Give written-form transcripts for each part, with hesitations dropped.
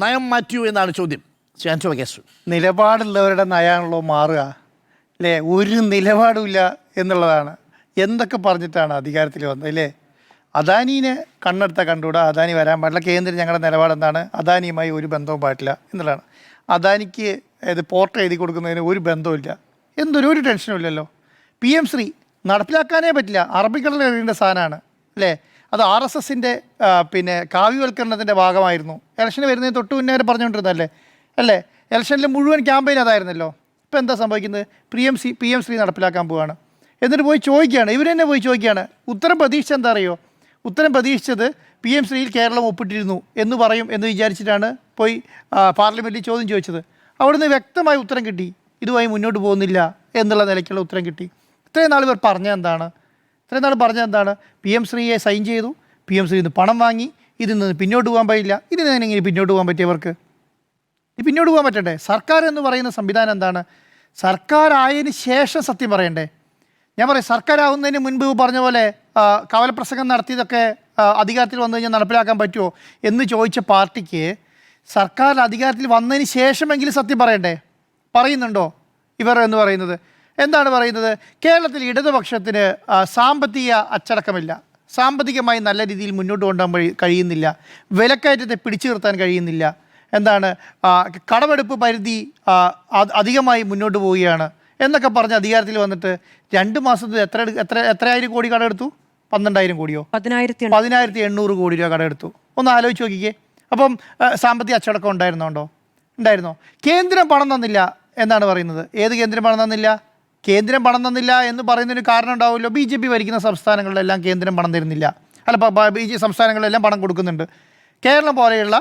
നയം മാറ്റിയോ എന്നാണ് ചോദ്യം. ആന്റോ കേസ് നിലപാടുള്ളവരുടെ നയമാണല്ലോ മാറുക അല്ലേ? ഒരു നിലപാടുമില്ല എന്നുള്ളതാണ്. എന്തൊക്കെ പറഞ്ഞിട്ടാണ് അധികാരത്തിൽ വന്നത് അല്ലേ? അദാനീനെ കണ്ണെടുത്താൽ കണ്ടുകൂടാ, അദാനി വരാൻ പാടില്ല, കേന്ദ്രം ഞങ്ങളുടെ നിലപാട് എന്താണ്, അദാനിയുമായി ഒരു ബന്ധവും പാടില്ല എന്നുള്ളതാണ്. അദാനിക്ക് ഇത് പോർട്ട് എഴുതി കൊടുക്കുന്നതിന് ഒരു ബന്ധവുമില്ല, ഒരു ടെൻഷനും ഇല്ലല്ലോ. PM ശ്രീ നടപ്പിലാക്കാനേ പറ്റില്ല, അറബിക്കടലിൽ എഴുതേണ്ട സാധനമാണ് അല്ലേ? അത് RSSൻ്റെ കാവ്യവൽക്കരണത്തിൻ്റെ ഭാഗമായിരുന്നു. ഇലക്ഷന് വരുന്നതിന് തൊട്ട് മുന്നേ പറഞ്ഞുകൊണ്ടിരുന്നല്ലേ അല്ലേ? ഇലക്ഷനിൽ മുഴുവൻ ക്യാമ്പയിൻ അതായിരുന്നല്ലോ. ഇപ്പോൾ എന്താ സംഭവിക്കുന്നത്? PM ശ്രീ നടപ്പിലാക്കാൻ പോവുകയാണ്. എന്നിട്ട് പോയി ചോദിക്കുകയാണ്, ഇവർ തന്നെ പോയി ചോദിക്കുകയാണ്. ഉത്തരം പ്രതീക്ഷിച്ച എന്താ അറിയോ? ഉത്തരം പ്രതീക്ഷിച്ചത് PM ശ്രീയിൽ കേരളം ഒപ്പിട്ടിരുന്നു എന്ന് പറയും എന്ന് വിചാരിച്ചിട്ടാണ് പോയി പാർലമെൻറ്റിൽ ചോദ്യം ചോദിച്ചത്. അവിടുന്ന് വ്യക്തമായ ഉത്തരം കിട്ടി, ഇതുമായി മുന്നോട്ട് പോകുന്നില്ല എന്നുള്ള നിലയ്ക്കുള്ള ഉത്തരം കിട്ടി. ഇത്രയും നാൾ ഇവർ പറഞ്ഞ എന്താണ്? PM ശ്രീയെ സൈൻ ചെയ്തു, PM ശ്രീയിൽ നിന്ന് പണം വാങ്ങി, ഇതിൽ നിന്ന് പിന്നോട്ട് പോകാൻ പറ്റില്ല. ഇതിൽ നിന്ന് എങ്ങനെ പിന്നോട്ട് പോകാൻ പറ്റിയവർക്ക്? ഇത് പിന്നോട്ട് പോകാൻ പറ്റണ്ടേ? സർക്കാർ എന്ന് പറയുന്ന സംവിധാനം എന്താണ്? സർക്കാർ ആയതിന് ശേഷം സത്യം പറയണ്ടേ? ഞാൻ പറയും, സർക്കാരാവുന്നതിന് മുൻപ് പറഞ്ഞ പോലെ കവലപ്രസംഗം നടത്തിയതൊക്കെ അധികാരത്തിൽ വന്നു കഴിഞ്ഞാൽ നടപ്പിലാക്കാൻ പറ്റുമോ എന്ന് ചോദിച്ച പാർട്ടിക്ക് സർക്കാർ അധികാരത്തിൽ വന്നതിന് ശേഷമെങ്കിലും സത്യം പറയണ്ടേ? പറയുന്നുണ്ടോ ഇവർ എന്ന് പറയുന്നത്? എന്താണ് പറയുന്നത്? കേരളത്തിൽ ഇടതുപക്ഷത്തിന് സാമ്പത്തിക അച്ചടക്കമില്ല, സാമ്പത്തികമായി നല്ല രീതിയിൽ മുന്നോട്ട് കൊണ്ടുപോകാൻ കഴിയുന്നില്ല, വിലക്കയറ്റത്തെ പിടിച്ചു നിർത്താൻ കഴിയുന്നില്ല, എന്താണ് കടമെടുപ്പ് പരിധി അധികമായി മുന്നോട്ട് പോവുകയാണ് എന്നൊക്കെ പറഞ്ഞ് അധികാരത്തിൽ വന്നിട്ട് 2 മാസത്തിൽ എത്രയായിരം കോടി കടമെടുത്തു? 12,000 കോടിയോ? 10,800 കോടി രൂപ കടമെടുത്തു. ഒന്ന് ആലോചിച്ച് നോക്കിക്കേ. അപ്പം സാമ്പത്തിക അച്ചടക്കം ഉണ്ടായിരുന്നോ? കേന്ദ്രം പണം തന്നില്ല എന്നാണ് പറയുന്നത്. ഏത് കേന്ദ്രം പണം തന്നില്ല? കേന്ദ്രം പണം തന്നില്ല എന്ന് പറയുന്നതിന് കാരണം ഉണ്ടാവുമല്ലോ. BJP ഭരിക്കുന്ന സംസ്ഥാനങ്ങളിലെല്ലാം കേന്ദ്രം പണം തരുന്നില്ല, അല്ല സംസ്ഥാനങ്ങളിലെല്ലാം പണം കൊടുക്കുന്നുണ്ട്. കേരളം പോലെയുള്ള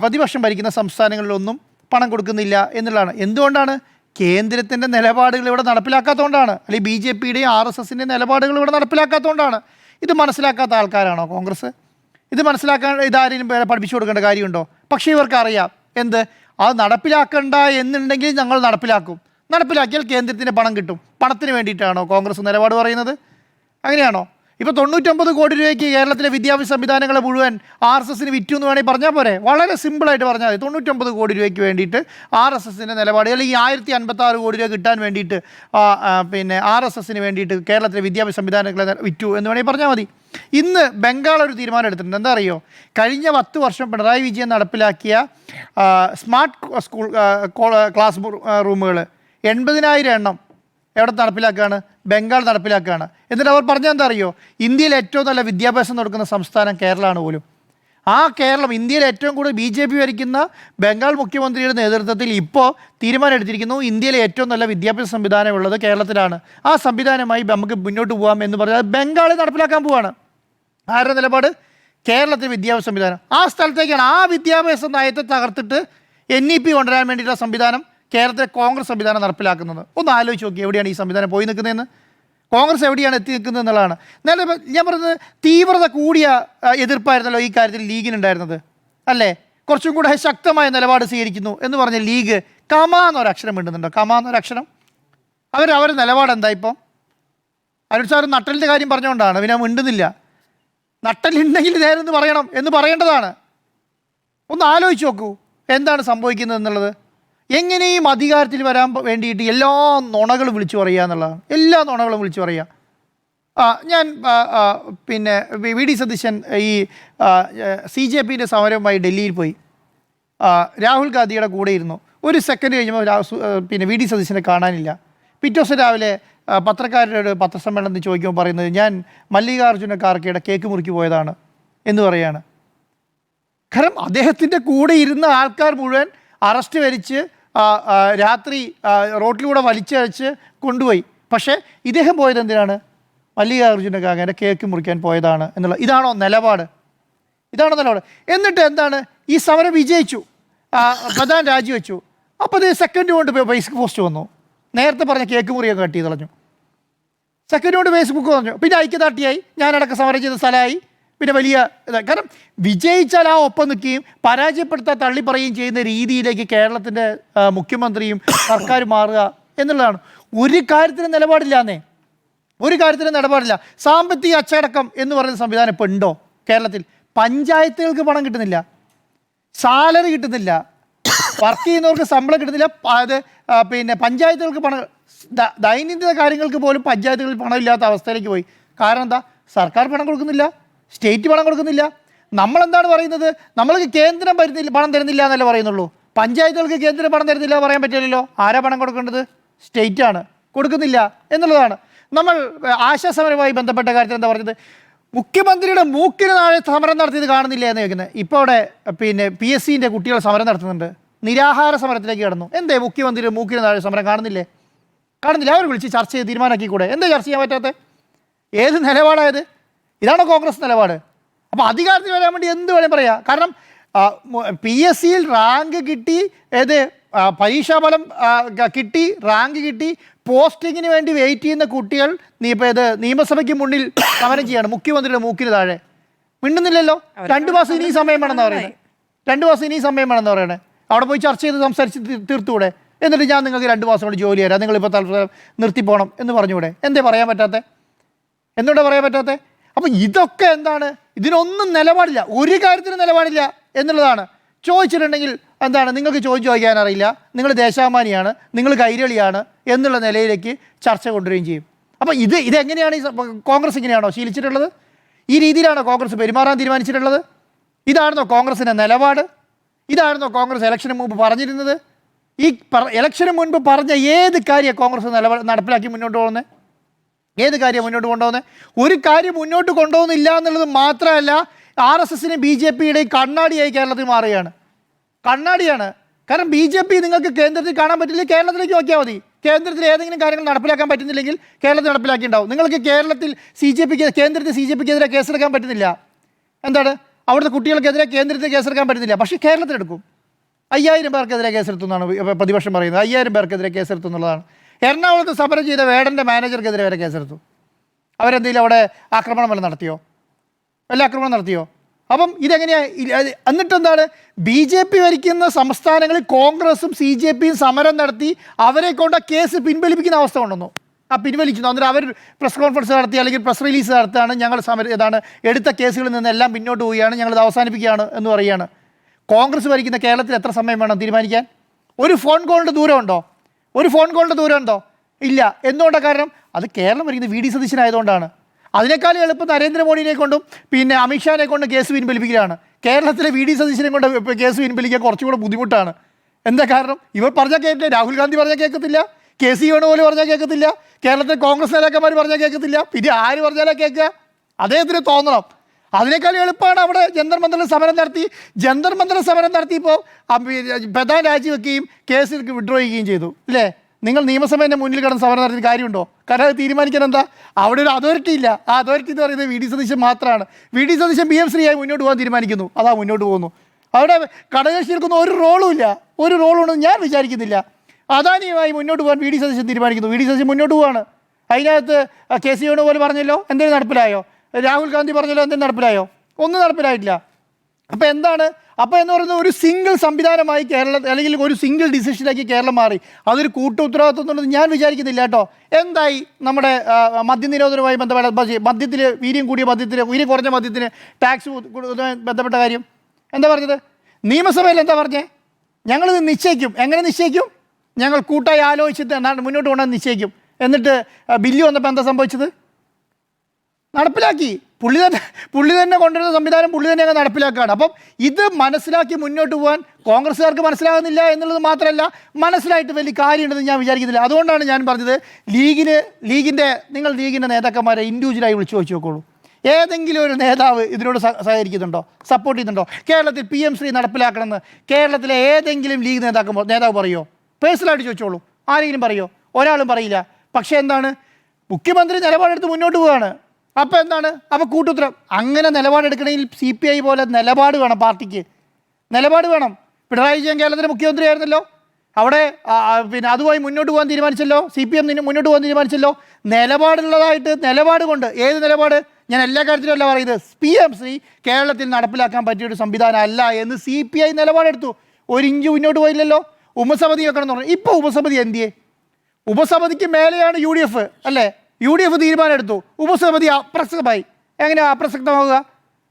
പ്രതിപക്ഷം ഭരിക്കുന്ന സംസ്ഥാനങ്ങളിലൊന്നും പണം കൊടുക്കുന്നില്ല എന്നുള്ളതാണ്. എന്തുകൊണ്ടാണ്? കേന്ദ്രത്തിൻ്റെ നിലപാടുകൾ ഇവിടെ നടപ്പിലാക്കാത്തതുകൊണ്ടാണ്, അല്ലെങ്കിൽ BJPയുടെയും RSSൻ്റെ നിലപാടുകൾ ഇവിടെ നടപ്പിലാക്കാത്തതുകൊണ്ടാണ്. ഇത് മനസ്സിലാക്കാത്ത ആൾക്കാരാണോ കോൺഗ്രസ്? ഇതാരെയും പഠിപ്പിച്ചു കൊടുക്കേണ്ട കാര്യമുണ്ടോ? പക്ഷേ ഇവർക്കറിയാം എന്ത്, അത് നടപ്പിലാക്കണ്ട എന്നുണ്ടെങ്കിൽ ഞങ്ങൾ നടപ്പിലാക്കിയാൽ കേന്ദ്രത്തിന് പണം കിട്ടും. പണത്തിന് വേണ്ടിയിട്ടാണോ കോൺഗ്രസ് നിലപാട് പറയുന്നത്? അങ്ങനെയാണോ? ഇപ്പോൾ 99 കോടി രൂപയ്ക്ക് കേരളത്തിലെ വിദ്യാഭ്യാസ സംവിധാനങ്ങളെ മുഴുവൻ RSSന് വിറ്റു എന്ന് വേണമെങ്കിൽ പറഞ്ഞാൽ പോരെ? വളരെ സിമ്പിളായിട്ട് പറഞ്ഞാൽ മതി. 99 കോടി രൂപയ്ക്ക് വേണ്ടിയിട്ട് RSSൻ്റെ നിലപാട്, അല്ലെങ്കിൽ 1056 കോടി രൂപ കിട്ടാൻ വേണ്ടിയിട്ട് RSSന് വേണ്ടിയിട്ട് കേരളത്തിലെ വിദ്യാഭ്യാസ സംവിധാനങ്ങളെ വിറ്റു എന്ന് വേണമെങ്കിൽ പറഞ്ഞാൽ മതി. ഇന്ന് ബംഗാൾ ഒരു തീരുമാനം എടുത്തിട്ടുണ്ട്. എന്താ അറിയോ? കഴിഞ്ഞ 10 വർഷം പിണറായി വിജയൻ നടപ്പിലാക്കിയ സ്മാർട്ട് സ്കൂൾ ക്ലാസ് റൂമുകൾ 80,000 എണ്ണം എവിടെ നടപ്പിലാക്കുകയാണ്? ബംഗാൾ നടപ്പിലാക്കുകയാണ്. എന്നിട്ട് അവർ പറഞ്ഞാൽ എന്താ അറിയോ? ഇന്ത്യയിൽ ഏറ്റവും നല്ല വിദ്യാഭ്യാസം കൊടുക്കുന്ന സംസ്ഥാനം കേരളമാണ് പോലും. ആ കേരളം, ഇന്ത്യയിൽ ഏറ്റവും കൂടുതൽ BJP ഭരിക്കുന്ന ബംഗാൾ മുഖ്യമന്ത്രിയുടെ നേതൃത്വത്തിൽ ഇപ്പോൾ തീരുമാനം എടുത്തിരിക്കുന്നു, ഇന്ത്യയിലെ ഏറ്റവും നല്ല വിദ്യാഭ്യാസ സംവിധാനം ഉള്ളത് കേരളത്തിലാണ്, ആ സംവിധാനമായി നമുക്ക് മുന്നോട്ട് പോകാം എന്ന് പറഞ്ഞാൽ ബംഗാളിൽ നടപ്പിലാക്കാൻ പോവുകയാണ്. ആരുടെ നിലപാട്? കേരളത്തിലെ വിദ്യാഭ്യാസ സംവിധാനം. ആ സ്ഥലത്തേക്കാണ്, ആ വിദ്യാഭ്യാസ നയത്തെ തകർത്തിട്ട് NEP കൊണ്ടുവരാൻ വേണ്ടിയിട്ടുള്ള സംവിധാനം കേരളത്തിലെ കോൺഗ്രസ് സംവിധാനം നടപ്പിലാക്കുന്നത്. ഒന്ന് ആലോചിച്ച് നോക്കി, എവിടെയാണ് ഈ സംവിധാനം പോയി നിൽക്കുന്നതെന്ന്, കോൺഗ്രസ് എവിടെയാണ് എത്തി നിൽക്കുന്നത് എന്നുള്ളതാണ്. എന്നാലും ഞാൻ പറയുന്നത്, തീവ്രത കൂടിയ എതിർപ്പായിരുന്നല്ലോ ഈ കാര്യത്തിൽ ലീഗിനുണ്ടായിരുന്നത് അല്ലേ? കുറച്ചും കൂടെ ശക്തമായ നിലപാട് സ്വീകരിക്കുന്നു എന്ന് പറഞ്ഞ ലീഗ് കമാന്നൊരക്ഷരം മിണ്ടുന്നുണ്ടോ? കമാന്നൊരക്ഷരം. അവരുടെ നിലപാട് എന്താ? ഇപ്പം അരുൺ സാർ നട്ടലിൻ്റെ കാര്യം പറഞ്ഞുകൊണ്ടാണ് പിന്നെ മിണ്ടുന്നില്ല. നട്ടലുണ്ടെങ്കിൽ നേരെന്ന് പറയണം എന്ന് പറയേണ്ടതാണ്. ഒന്ന് ആലോചിച്ച് നോക്കൂ എന്താണ് സംഭവിക്കുന്നത് എന്നുള്ളത്. എങ്ങനെയും അധികാരത്തിൽ വരാൻ വേണ്ടിയിട്ട് എല്ലാ നുണകളും വിളിച്ചു പറയുക എന്നുള്ളതാണ്. എല്ലാ നുണകളും വിളിച്ചു പറയുക. ഞാൻ VD സതീശൻ ഈ CJPൻ്റെ സമരവുമായി ഡൽഹിയിൽ പോയി. രാഹുൽ ഗാന്ധിയുടെ കൂടെ ഇരുന്നു. ഒരു സെക്കൻഡ് കഴിഞ്ഞപ്പോൾ VD സതീശനെ കാണാനില്ല. പിറ്റേ ദിവസം രാവിലെ പത്രക്കാരുടെ പത്രസമ്മേളനത്തിൽ ചോദിക്കുമ്പോൾ പറയുന്നത്, ഞാൻ മല്ലികാർജ്ജുന ഖാർഗെയുടെ കേക്ക് മുറിക്ക് പോയതാണ് എന്ന് പറയുകയാണ്. കാരണം അദ്ദേഹത്തിൻ്റെ കൂടെ ഇരുന്ന ആൾക്കാർ മുഴുവൻ അറസ്റ്റ് വരിച്ച് രാത്രി റോട്ടിലൂടെ വലിച്ചഴച്ച് കൊണ്ടുപോയി. പക്ഷേ ഇദ്ദേഹം പോയത് എന്തിനാണ്? മല്ലികാർജ്ജുന ഖാർഗെയുടെ കേക്ക് മുറിക്കാൻ പോയതാണ് എന്നുള്ള ഇതാണോ നിലപാട്? എന്നിട്ട് എന്താണ്? ഈ സമരം വിജയിച്ചു, പ്രധാൻ രാജിവെച്ചു. അപ്പോൾ അത് സെക്കൻഡ് കൊണ്ട് ഫേസ്ബുക്ക് പോസ്റ്റ് വന്നു. നേരത്തെ പറഞ്ഞ കേക്ക് മുറിയൊക്കെ കട്ട് ചെയ്ത് കളഞ്ഞു. സെക്കൻഡ് കൊണ്ട് ഫേസ്ബുക്ക് പറഞ്ഞു. പിന്നെ ഐക്യദാർഢ്യമായി, ഞാനടക്കം സമരം ചെയ്ത സ്ഥലമായി. പിന്നെ വലിയ കാരണം വിജയിച്ചാൽ ആ ഒപ്പം നിൽക്കുകയും പരാജയപ്പെടുത്താൻ തള്ളി പറയുകയും ചെയ്യുന്ന രീതിയിലേക്ക് കേരളത്തിൻ്റെ മുഖ്യമന്ത്രിയും സർക്കാർ മാറുക എന്നുള്ളതാണ്. ഒരു കാര്യത്തിനും നിലപാടില്ല. സാമ്പത്തിക അച്ചടക്കം എന്ന് പറയുന്ന സംവിധാനം ഇപ്പോൾ ഉണ്ടോ കേരളത്തിൽ? പഞ്ചായത്തുകൾക്ക് പണം കിട്ടുന്നില്ല. സാലറി കിട്ടുന്നില്ല, വർക്ക് ചെയ്യുന്നവർക്ക് ശമ്പളം കിട്ടുന്നില്ല. അത് പിന്നെ പഞ്ചായത്തുകൾക്ക് പണം, ദൈനംദിന കാര്യങ്ങൾക്ക് പോലും പഞ്ചായത്തുകളിൽ പണമില്ലാത്ത അവസ്ഥയിലേക്ക് പോയി. കാരണം എന്താ? സർക്കാർ പണം കൊടുക്കുന്നില്ല, സ്റ്റേറ്റ് പണം കൊടുക്കുന്നില്ല. നമ്മളെന്താണ് പറയുന്നത്? നമ്മൾക്ക് കേന്ദ്രം പണം തരുന്നില്ല എന്നല്ലേ പറയുന്നുള്ളൂ. പഞ്ചായത്തുകൾക്ക് കേന്ദ്രം പണം തരുന്നില്ല പറയാൻ പറ്റില്ലല്ലോ. ആരാ പണം കൊടുക്കേണ്ടത്? സ്റ്റേറ്റ് ആണ്. കൊടുക്കുന്നില്ല എന്നുള്ളതാണ്. നമ്മൾ ആശാസമരവുമായി ബന്ധപ്പെട്ട കാര്യത്തിൽ എന്താ പറഞ്ഞത്? മുഖ്യമന്ത്രിയുടെ മൂക്കിന് താഴെ സമരം നടത്തിയത് കാണുന്നില്ല എന്ന് ചോദിക്കുന്നത്. ഇപ്പോൾ അവിടെ പിന്നെ PSCൻ്റെ കുട്ടികൾ സമരം നടത്തുന്നുണ്ട്, നിരാഹാര സമരത്തിലേക്ക് കടന്നു. എന്തേ മുഖ്യമന്ത്രിയുടെ മൂക്കിന് താഴെ സമരം കാണുന്നില്ലേ? കാണുന്നില്ല. അവർ വിളിച്ച് ചർച്ച ചെയ്ത് തീരുമാനമാക്കി കൂടെ? എന്താ ചർച്ച ചെയ്യാൻ പറ്റാത്തത്? ഏത് നിലപാടായത്? ഇതാണോ കോൺഗ്രസ് നിലപാട്? അപ്പോൾ അധികാരത്തിൽ വരാൻ വേണ്ടി എന്ത് വേണേൽ പറയാം. കാരണം PSCയിൽ റാങ്ക് കിട്ടി, പരീക്ഷാഫലം കിട്ടി, റാങ്ക് കിട്ടി, പോസ്റ്റിങ്ങിന് വേണ്ടി വെയിറ്റ് ചെയ്യുന്ന കുട്ടികൾ നിയമസഭയ്ക്ക് മുന്നിൽ സമരം ചെയ്യാണ് മുഖ്യമന്ത്രിയുടെ മൂക്കിന് താഴെ. മിണ്ടുന്നില്ലല്ലോ. 2 മാസം ഇനി സമയം വേണമെന്ന് പറയുന്നത്. 2 മാസം ഇനി സമയം വേണമെന്ന് പറയണേ. അവിടെ പോയി ചർച്ച ചെയ്ത് സംസാരിച്ച് തീർത്തുകൂടെ? എന്നിട്ട് ഞാൻ നിങ്ങൾക്ക് 2 മാസം കൊണ്ട് ജോലി തരാം, നിങ്ങളിപ്പോൾ തൽക്കാലം നിർത്തിപ്പോണം എന്ന് പറഞ്ഞുകൂടെ? എന്തേ പറയാൻ പറ്റാത്തത്? എന്തുകൊണ്ടാണ് പറയാൻ പറ്റാത്തത്? അപ്പം ഇതൊക്കെ എന്താണ്? ഇതിനൊന്നും നിലപാടില്ല, ഒരു കാര്യത്തിനും നിലപാടില്ല എന്നുള്ളതാണ്. ചോദിച്ചിട്ടുണ്ടെങ്കിൽ എന്താണ്? നിങ്ങൾക്ക് ചോദിക്കാൻ അറിയില്ല, നിങ്ങൾ ദേശാഭിമാനിയാണ്, നിങ്ങൾ കൈരളിയാണ് എന്നുള്ള നിലയിലേക്ക് ചർച്ച കൊണ്ടുവരികയും ചെയ്യും. അപ്പോൾ ഇതെങ്ങനെയാണ് കോൺഗ്രസ് ഇങ്ങനെയാണോ ശീലിച്ചിട്ടുള്ളത്? ഈ രീതിയിലാണോ കോൺഗ്രസ് പെരുമാറാൻ തീരുമാനിച്ചിട്ടുള്ളത്? ഇതായിരുന്നോ കോൺഗ്രസിൻ്റെ നിലപാട്? ഇതായിരുന്നോ കോൺഗ്രസ് ഇലക്ഷന് മുമ്പ് പറഞ്ഞിരുന്നത്? ഈ ഇലക്ഷന് മുൻപ് പറഞ്ഞ ഏത് കാര്യം കോൺഗ്രസ് നടപ്പിലാക്കി മുന്നോട്ട് പോകുന്നത്? ഏത് കാര്യം മുന്നോട്ട് കൊണ്ടുപോകുന്നത്? ഒരു കാര്യം മുന്നോട്ട് കൊണ്ടുപോകുന്നില്ല എന്നുള്ളത് മാത്രമല്ല, RSSനും BJPയുടെയും കണ്ണാടിയായി കേരളത്തിൽ മാറുകയാണ്. കണ്ണാടിയാണ്. കാരണം BJP നിങ്ങൾക്ക് കേന്ദ്രത്തിൽ കാണാൻ പറ്റില്ല, കേരളത്തിലേക്ക് നോക്കിയാൽ മതി. കേന്ദ്രത്തിൽ ഏതെങ്കിലും കാര്യങ്ങൾ നടപ്പിലാക്കാൻ പറ്റുന്നില്ലെങ്കിൽ കേരളത്തിൽ നടപ്പിലാക്കിയിട്ടുണ്ടാവും. നിങ്ങൾക്ക് കേരളത്തിൽ കേന്ദ്രത്തിൽ CJPക്കെതിരെ കേസെടുക്കാൻ പറ്റുന്നില്ല. എന്താണ്? അവിടുത്തെ കുട്ടികൾക്കെതിരെ കേന്ദ്രത്തിൽ കേസെടുക്കാൻ പറ്റുന്നില്ല. പക്ഷേ കേരളത്തിലെടുക്കും. 5000 പേർക്കെതിരെ കേസെടുത്തു എന്നാണ് പ്രതിപക്ഷം പറയുന്നത്. 5000 പേർക്കെതിരെ കേസെടുത്തു എന്നുള്ളതാണ്. എറണാകുളത്ത് സമരം ചെയ്ത വേടൻ്റെ മാനേജർക്കെതിരെ വരെ കേസെടുത്തു. അവരെന്തെങ്കിലും അവിടെ ആക്രമണം വല്ല നടത്തിയോ? വല്ല ആക്രമണം നടത്തിയോ? അപ്പം ഇതെങ്ങനെയാണ്? എന്നിട്ടെന്താണ്? BJP ഭരിക്കുന്ന സംസ്ഥാനങ്ങളിൽ കോൺഗ്രസും CJPയും സമരം നടത്തി അവരെ കൊണ്ട് കേസ് പിൻവലിപ്പിക്കുന്ന അവസ്ഥ കൊണ്ടുവന്നു. പിൻവലിക്കുന്നു. അന്നേരം അവർ പ്രസ് കോൺഫറൻസ് നടത്തി അല്ലെങ്കിൽ പ്രസ് റിലീസ് നടത്തുകയാണ്, ഞങ്ങൾ എടുത്ത കേസുകളിൽ നിന്നെല്ലാം പിന്നോട്ട് പോവുകയാണ്, ഞങ്ങളിത് അവസാനിപ്പിക്കുകയാണ് എന്ന് പറയുകയാണ്. കോൺഗ്രസ് ഭരിക്കുന്ന കേരളത്തിൽ എത്ര സമയം വേണം തീരുമാനിക്കാൻ? ഒരു ഫോൺ കോളിൻ്റെ ദൂരമുണ്ടോ? ഒരു ഫോൺ കോളിൻ്റെ ദൂരമുണ്ടോ? ഇല്ല. എന്തുകൊണ്ടാണ്? കാരണം അത് കേരളം ഭരിക്കുന്നത് VD സതീശനായതുകൊണ്ടാണ്. അതിനേക്കാളും എളുപ്പം നരേന്ദ്രമോദിനെ കൊണ്ടും പിന്നെ അമിത്ഷാനെ കൊണ്ട് കേസ് പിൻവലിപ്പിക്കലാണ്. കേരളത്തിലെ VD സതീശനെ കൊണ്ട് കേസ് പിൻവലിക്കാൻ കുറച്ചുകൂടെ ബുദ്ധിമുട്ടാണ്. എന്താ കാരണം? ഇവർ പറഞ്ഞാൽ കേട്ടില്ല, രാഹുൽ ഗാന്ധി പറഞ്ഞാൽ കേൾക്കത്തില്ല, KC വേണുഗോപാൽ പറഞ്ഞാൽ കേൾക്കത്തില്ല, കേരളത്തിലെ കോൺഗ്രസ് നേതാക്കന്മാർ പറഞ്ഞാൽ കേൾക്കത്തില്ല, പിന്നെ ആര് പറഞ്ഞാലേ കേൾക്കുക? അദ്ദേഹത്തിന് തോന്നണം. അതിനേക്കാളും എളുപ്പമാണ് അവിടെ ജന്തർ മന്ദറിൽ സമരം നടത്തി. ജന്തർ മന്ദറിൽ സമരം നടത്തിയപ്പോൾ പ്രധാന രാജിവെക്കുകയും കേസിലേക്ക് വിഡ്രോ ചെയ്യുകയും ചെയ്തു. അല്ലേ? നിങ്ങൾ നിയമസഭേൻ്റെ മുന്നിൽ കിടന്ന് സമരം നടത്തിയ കാര്യമുണ്ടോ? കാരണം അത് തീരുമാനിക്കാൻ എന്താ? അവിടെ ഒരു അതോറിറ്റി ഇല്ല. ആ അതോറിറ്റി എന്ന് പറയുന്നത് VD സതീശൻ മാത്രമാണ്. VD സതീശൻ PM ശ്രീയായി മുന്നോട്ട് പോകാൻ തീരുമാനിക്കുന്നു, അതാ മുന്നോട്ട് പോകുന്നു. അവിടെ ഘടകകക്ഷികൾക്കൊന്നും ഒരു റോളും ഇല്ല. ഒരു റോളുണ്ടെന്ന് ഞാൻ വിചാരിക്കുന്നില്ല. അദാനിയുമായി മുന്നോട്ട് പോകാൻ VD സതീശൻ തീരുമാനിക്കുന്നു. VD സതീശൻ മുന്നോട്ട് പോവാണ്. അതിനകത്ത് KC വേണുഗോപാൽ പറഞ്ഞല്ലോ, എന്തെങ്കിലും നടപ്പിലായോ? രാഹുൽ ഗാന്ധി പറഞ്ഞല്ലോ, എന്തെങ്കിലും നടപ്പിലായോ? ഒന്നും നടപ്പിലായിട്ടില്ല. അപ്പോൾ എന്താണ്? അപ്പോൾ എന്ന് പറയുന്നത് ഒരു സിംഗിൾ സംവിധാനമായി കേരളം, അല്ലെങ്കിൽ ഒരു സിംഗിൾ ഡിസിഷനിലേക്ക് കേരളം മാറി. അതൊരു കൂട്ടുത്തരവാദിത്വം എന്നുള്ളത് ഞാൻ വിചാരിക്കുന്നില്ല കേട്ടോ. എന്തായി നമ്മുടെ മദ്യനിരോധനവുമായി ബന്ധപ്പെട്ട വീര്യം കുറഞ്ഞ മദ്യത്തിന് ടാക്സ് ബന്ധപ്പെട്ട കാര്യം എന്താ പറഞ്ഞത്? നിയമസഭയിൽ എന്താ പറഞ്ഞേ? ഞങ്ങളിത് നിശ്ചയിക്കും. എങ്ങനെ നിശ്ചയിക്കും? ഞങ്ങൾ കൂട്ടായി ആലോചിച്ചിട്ട് മുന്നോട്ട് കൊണ്ടുവന്ന് നിശ്ചയിക്കും. എന്നിട്ട് ബില്ല് വന്നപ്പോൾ എന്താ സംഭവിച്ചത്? നടപ്പിലാക്കി. പുള്ളി തന്നെ കൊണ്ടുവരുന്ന സംവിധാനം പുള്ളി തന്നെ അങ്ങ് നടപ്പിലാക്കുകയാണ്. അപ്പം ഇത് മനസ്സിലാക്കി മുന്നോട്ട് പോകാൻ കോൺഗ്രസ്സുകാർക്ക് മനസ്സിലാകുന്നില്ല എന്നുള്ളത് മാത്രമല്ല, മനസ്സിലായിട്ട് വലിയ കാര്യമുണ്ടെന്ന് ഞാൻ വിചാരിക്കുന്നില്ല. അതുകൊണ്ടാണ് ഞാൻ പറഞ്ഞത്, നിങ്ങൾ ലീഗിൻ്റെ നേതാക്കന്മാരെ ഇൻഡിവിജ്വലായി വിളിച്ചു ചോദിച്ചു നോക്കുള്ളൂ. ഏതെങ്കിലും ഒരു നേതാവ് ഇതിനോട് സഹകരിക്കുന്നുണ്ടോ, സപ്പോർട്ട് ചെയ്യുന്നുണ്ടോ? കേരളത്തിൽ PM ശ്രീ നടപ്പിലാക്കണമെന്ന് കേരളത്തിലെ ഏതെങ്കിലും ലീഗ് നേതാവ് പറയുമോ? പേഴ്സണലായിട്ട് ചോദിച്ചോളൂ. ആരെങ്കിലും പറയുമോ? ഒരാളും പറയില്ല. പക്ഷേ എന്താണ്? മുഖ്യമന്ത്രി നിലപാടെടുത്ത് മുന്നോട്ട് പോവുകയാണ്. അപ്പോൾ എന്താണ്? അപ്പോൾ കൂട്ടുത്തരം. അങ്ങനെ നിലപാടെടുക്കണമെങ്കിൽ CPI പോലെ നിലപാട് വേണം. പാർട്ടിക്ക് നിലപാട് വേണം. പിണറായി വിജയൻ കേരളത്തിലെ മുഖ്യമന്ത്രി ആയിരുന്നല്ലോ. അവിടെ പിന്നെ അതുമായി മുന്നോട്ട് പോകാൻ തീരുമാനിച്ചല്ലോ. CPM മുന്നോട്ട് പോകാൻ തീരുമാനിച്ചല്ലോ. നിലപാടുള്ളതായിട്ട്, നിലപാട് കൊണ്ട്. ഏത് നിലപാട്? ഞാൻ എല്ലാ കാര്യത്തിലും അല്ല പറയുന്നത്. PM ശ്രീ കേരളത്തിൽ നടപ്പിലാക്കാൻ പറ്റിയൊരു സംവിധാനം അല്ല എന്ന് CPI നിലപാടെടുത്തു. ഒരു ഇഞ്ച് മുന്നോട്ട് പോയില്ലല്ലോ. ഉപസമിതി വെക്കണം എന്ന് പറഞ്ഞു. ഇപ്പോൾ ഉപസമിതി എന്തിയെ? ഉപസമിതിക്ക് മേലെയാണ് UDF അല്ലേ? UDF തീരുമാനം എടുത്തു, ഉപസമിതി അപ്രസക്തമായി. എങ്ങനെയാണ് അപ്രസക്തമാവുക?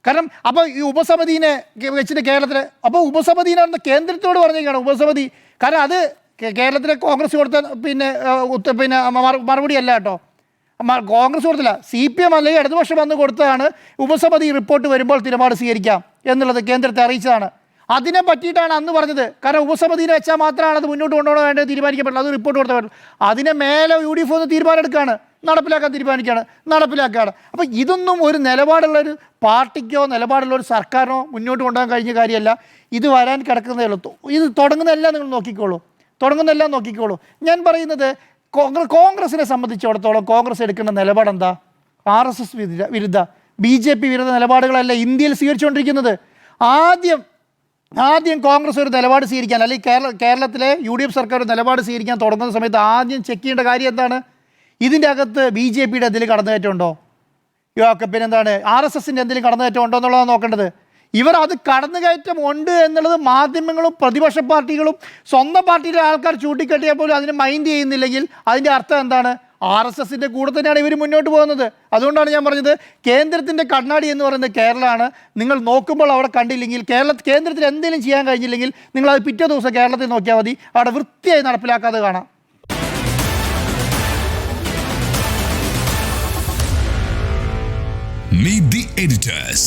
കാരണം അപ്പോൾ ഈ ഉപസമിതിനെ വെച്ചിട്ട് കേരളത്തിൽ അപ്പോൾ ഉപസമിതിനാണെന്ന് കേന്ദ്രത്തോട് പറഞ്ഞേക്കാണ് ഉപസമിതി. കാരണം അത് കേരളത്തിലെ കോൺഗ്രസ് കൊടുത്ത മറുപടി അല്ല കേട്ടോ. കോൺഗ്രസ് കൊടുത്തില്ല, CPM അല്ലെങ്കിൽ ഇടതുപക്ഷം വന്ന് കൊടുത്തതാണ്. ഉപസമിതി റിപ്പോർട്ട് വരുമ്പോൾ നിലപാട് സ്വീകരിക്കാം എന്നുള്ളത് കേന്ദ്രത്തെ അറിയിച്ചതാണ്. അതിനെ പറ്റിയിട്ടാണ് അന്ന് പറഞ്ഞത്. കാരണം ഉപസമിതിനെ വെച്ചാൽ മാത്രമാണ് അത് മുന്നോട്ട് കൊണ്ടുപോകണോ വേണ്ടത് തീരുമാനിക്കപ്പെട്ടുള്ളത്. അത് റിപ്പോർട്ട് കൊടുത്താൽ പറ്റില്ല. അതിനെ മേലെ UDF ഒന്ന് തീരുമാനമെടുക്കുകയാണ്, നടപ്പിലാക്കാൻ തീരുമാനിക്കുകയാണ്, നടപ്പിലാക്കുകയാണ്. അപ്പോൾ ഇതൊന്നും ഒരു നിലപാടുള്ളൊരു പാർട്ടിക്കോ നിലപാടുള്ള ഒരു സർക്കാരിനോ മുന്നോട്ട് കൊണ്ടുപോകാൻ കഴിഞ്ഞ കാര്യമല്ല. ഇത് വരാൻ കിടക്കുന്നതേ ഉള്ളൂ. ഇത് തുടങ്ങുന്നതെല്ലാം നിങ്ങൾ നോക്കിക്കോളൂ. ഞാൻ പറയുന്നത് കോൺഗ്രസിനെ സംബന്ധിച്ചിടത്തോളം കോൺഗ്രസ് എടുക്കേണ്ട നിലപാട് എന്താ? RSS വിരുദ്ധ BJP വിരുദ്ധ നിലപാടുകളല്ല ഇന്ത്യയിൽ സ്വീകരിച്ചുകൊണ്ടിരിക്കുന്നത്. ആദ്യം കോൺഗ്രസ് ഒരു നിലപാട് സ്വീകരിക്കാൻ, അല്ലെങ്കിൽ കേരളത്തിലെ UDF സർക്കാർ ഒരു നിലപാട് സ്വീകരിക്കാൻ തുടങ്ങുന്ന സമയത്ത് ആദ്യം ചെക്ക് ചെയ്യേണ്ട കാര്യം എന്താണ്? ഇതിൻ്റെ അകത്ത് BJPയുടെ എന്തെങ്കിലും കടന്നുകയറ്റം ഉണ്ടോ, പിന്നെന്താണ് RSSൻ്റെ എന്തെങ്കിലും കടന്നുകയറ്റം ഉണ്ടോ എന്നുള്ളതാണ് നോക്കേണ്ടത്. ഇവർ അത് കടന്നുകയറ്റം ഉണ്ട് എന്നുള്ളത് മാധ്യമങ്ങളും പ്രതിപക്ഷ പാർട്ടികളും സ്വന്തം പാർട്ടിയിലെ ആൾക്കാർ ചൂണ്ടിക്കെട്ടിയാൽ പോലും അതിനെ മൈൻഡ് ചെയ്യുന്നില്ലെങ്കിൽ അതിൻ്റെ അർത്ഥം എന്താണ്? RSSൻ്റെ കൂടെ തന്നെയാണ് ഇവർ മുന്നോട്ട് പോകുന്നത്. അതുകൊണ്ടാണ് ഞാൻ പറഞ്ഞത് കേന്ദ്രത്തിൻ്റെ കണ്ണാടി എന്ന് പറയുന്നത് കേരളമാണ്. നിങ്ങൾ നോക്കുമ്പോൾ അവിടെ കണ്ടില്ലെങ്കിൽ, കേന്ദ്രത്തിൽ എന്തെങ്കിലും ചെയ്യാൻ കഴിഞ്ഞില്ലെങ്കിൽ നിങ്ങൾ അത് പിറ്റേ ദിവസം കേരളത്തിൽ നോക്കിയാൽ മതി, അവിടെ വൃത്തിയായി നടപ്പിലാക്കാതെ കാണാം. Meet the editors.